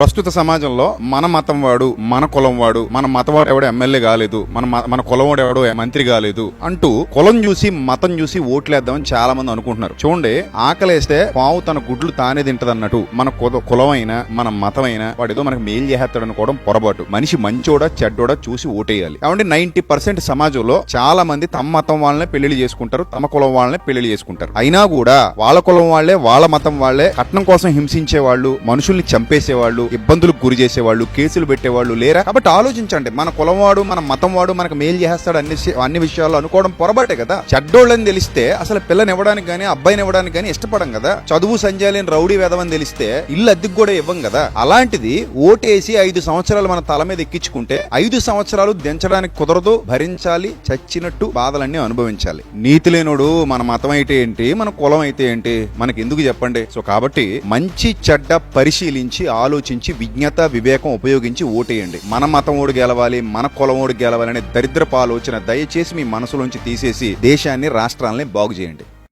ప్రస్తుత సమాజంలో మన మతం వాడు, మన కులం వాడు, మన మతం వాడు ఎవడో ఎమ్మెల్యే కాలేదు, మన కులం వాడు ఎవడో మంత్రి కాలేదు అంటూ కులం చూసి మతం చూసి ఓట్లేద్దామని చాలా మంది అనుకుంటున్నారు. చూడండి, ఆకలేస్తే పావు తన గుడ్లు తానే తింటది అన్నట్టు మన కులం అయినా మన మతం అయినా వాడేదో మనకు మేలు చేస్తాడు అనుకోవడం పొరపాటు. మనిషి మంచోడా చెడ్డోడా చూసి ఓటేయాలి. కాబట్టి 90% సమాజంలో చాలా మంది తమ మతం వాళ్ళనే పెళ్లి చేసుకుంటారు, తమ కులం వాళ్ళనే పెళ్లి చేసుకుంటారు. అయినా కూడా వాళ్ళ కులం వాళ్లే, వాళ్ళ మతం వాళ్లే కట్నం కోసం హింసించే వాళ్ళు, మనుషుల్ని చంపేసేవాళ్ళు, ఇబ్బందులకు గురి చేసేవాళ్ళు, కేసులు పెట్టేవాళ్ళు లేరా? కాబట్టి ఆలోచించండి, మన కులం వాడు, మన మతం వాడు మనకు మేలు చేస్తాడు అన్ని విషయాలు అనుకోవడం పొరపాటే కదా. చెడ్డోళ్ళని తెలిస్తే అసలు పిల్లని ఇవ్వడానికి గానీ అబ్బాయిని ఇవ్వడానికి గానీ ఇష్టపడం కదా. చదువు సంజాలని రౌడీ వేదమని తెలిస్తే ఇల్లు అద్దెకు కూడా ఇవ్వం కదా. అలాంటిది ఓటేసి 5 సంవత్సరాలు మన తల మీద ఎక్కించుకుంటే 5 సంవత్సరాలు దించడానికి కుదరదు, భరించాలి, చచ్చినట్టు బాధలన్నీ అనుభవించాలి. నీతి లేనోడు మన మతం అయితే ఏంటి, మన కులం అయితే ఏంటి, మనకి ఎందుకు చెప్పండి. సో కాబట్టి మంచి చెడ్డ పరిశీలించి ఆలోచించి విజ్ఞత వివేకం ఉపయోగించి ఓటేయండి. మన మతం ఓడి గెలవాలి, మన కులం ఓడి గెలవాలి అనే దరిద్రపు ఆలోచన దయచేసి మీ మనసులోంచి తీసేసి దేశాన్ని రాష్ట్రాలని బాగు చేయండి.